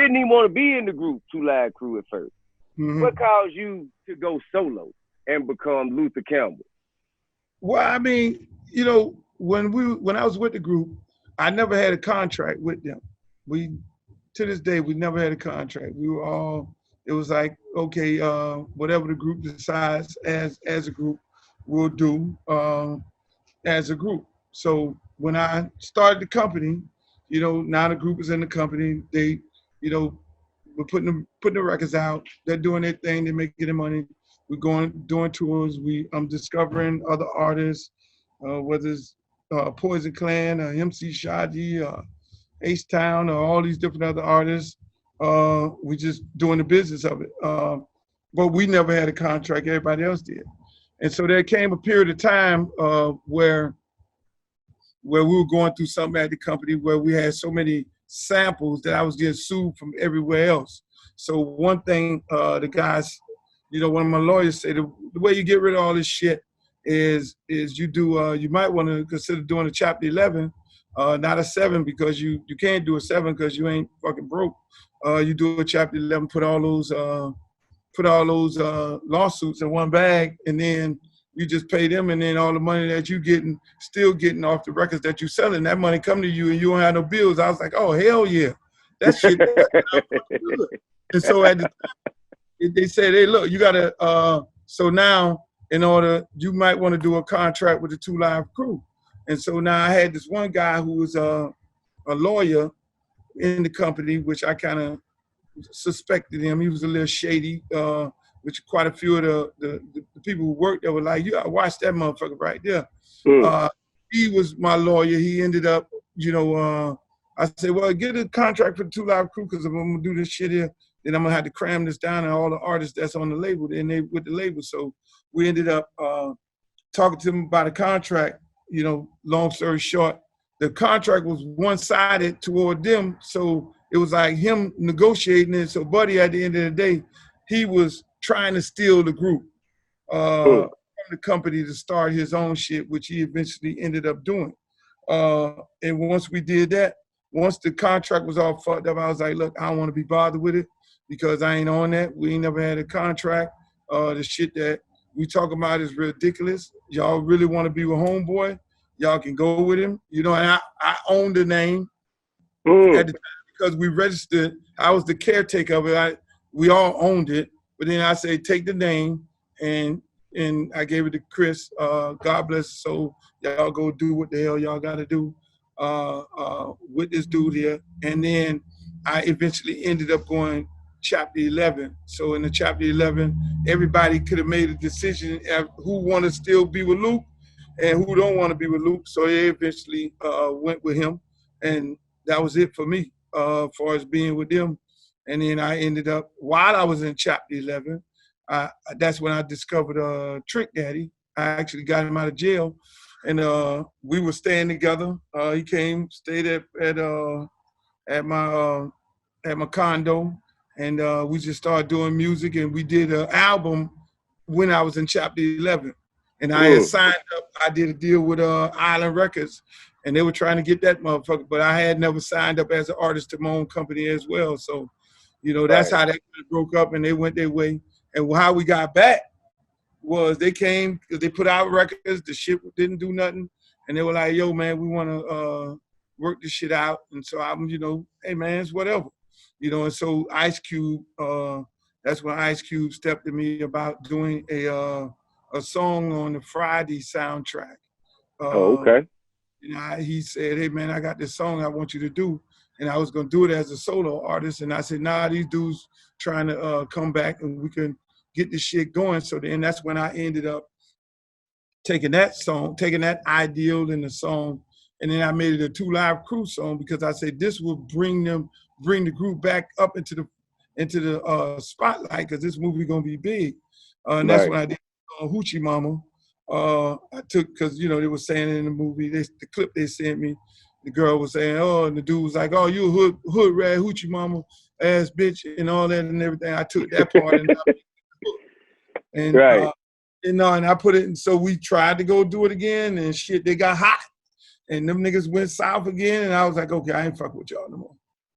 didn't even want to be in the group, Two Live Crew at first. What caused you to go solo and become Luther Campbell? Well, I mean, you know, when I was with the group, I never had a contract with them. To this day, we never had a contract. We were all, it was like, okay, whatever the group decides as a group, we'll do as a group. So when I started the company, you know, now the group is in the company. They, you know, we're putting the records out. They're doing their thing. They're making their money. We're doing tours. I'm discovering other artists, whether it's Poison Clan or MC Shadi or Ace Town or all these different other artists. We just doing the business of it. But we never had a contract. Everybody else did. And so there came a period of time where we were going through something at the company where we had so many samples that I was getting sued from everywhere else. So one thing the guys, you know, one of my lawyers said, the way you get rid of all this shit is you do, you might want to consider doing a Chapter 11, not a 7, because you can't do a 7 because you ain't fucking broke. You do a Chapter 11, put all those lawsuits in one bag, and then you just pay them, and then all the money that you still getting off the records that you selling, that money come to you, and you don't have no bills. I was like, oh hell yeah, that shit. Good. And so at the time, they said, hey, look, you gotta. So now, in order, you might want to do a contract with the Two Live Crew. And so now I had this one guy who was a lawyer in the company, which I kind of suspected him. He was a little shady, which quite a few of the people who worked there were like, you gotta watch that motherfucker right there. He was my lawyer. He ended up, you know, I said, well, get a contract for the Two Live Crew, because if I'm gonna do this shit here, then I'm gonna have to cram this down on all the artists that's on the label, and they with the label. So we ended up talking to him about a contract. You know, long story short, the contract was one-sided toward them, so it was like him negotiating it. So Buddy, at the end of the day, he was trying to steal the group from the company to start his own shit, which he eventually ended up doing. And once we did that, once the contract was all fucked up, I was like, look, I don't want to be bothered with it because I ain't on that. We ain't never had a contract. The shit that we talk about is ridiculous. Y'all really want to be with Homeboy? Y'all can go with him. You know, and I own the name at the time because we registered. I was the caretaker of it. We all owned it. But then I say, take the name, and I gave it to Chris. God bless his soul. Y'all go do what the hell y'all got to do with this dude here. And then I eventually ended up going Chapter 11. So in the Chapter 11, everybody could have made a decision who want to still be with Luke and who don't want to be with Luke. So they eventually went with him. And that was it for me as far as being with them. And then I ended up, while I was in Chapter 11, that's when I discovered Trick Daddy. I actually got him out of jail, and we were staying together. He came, stayed at my condo, and we just started doing music. And we did an album when I was in Chapter 11, and I had signed up. I did a deal with Island Records, and they were trying to get that motherfucker, but I had never signed up as an artist to my own company as well. So, you know, that's how that broke up, and they went their way. And how we got back was they came, they put out records, the shit didn't do nothing, and they were like, yo, man, we want to work this shit out. And so I'm, you know, hey, man, it's whatever. You know, and so Ice Cube, that's when Ice Cube stepped to me about doing a song on the Friday soundtrack. Okay. You know, he said, hey, man, I got this song I want you to do. And I was going to do it as a solo artist. And I said, nah, these dudes trying to come back and we can get this shit going. So then that's when I ended up taking that song, taking that ideal in the song, and then I made it a Two Live Crew song because I said this will bring the group back up into the spotlight because this movie gonna be big. And that's when I did Hoochie Mama. I took, because you know they were saying in the movie, the clip they sent me, the girl was saying, oh, and the dude was like, oh, you a hood rat Hoochie Mama ass bitch and all that and everything. I took that part and and I put it in. So we tried to go do it again and shit, they got hot and them niggas went south again and I was like, okay, I ain't fuck with y'all no more.